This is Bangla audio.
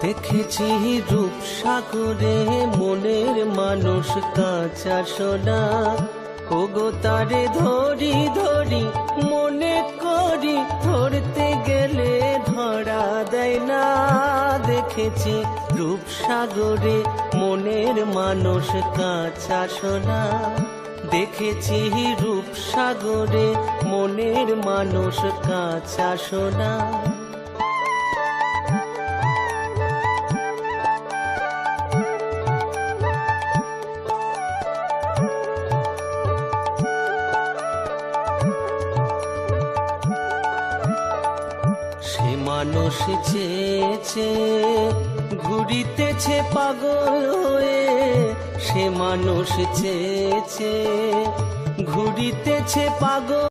দেখেছি রূপসাগরে মনের মানুষ কাঁচা সোনা, ওগো তারে ধরি ধরি মনে করি ধরতে গেলে ধরা দেয় না। দেখেছি রূপসাগরে মনের মানুষ কাঁচা সোনা, দেখেছি রূপসাগরে মনের মানুষ কাঁচা সোনা। সে মানুষ চেয়েছে ঘুরিতেছে পাগল হয়ে, সে মানুষ চেয়েছে ঘুরিতেছে পাগল।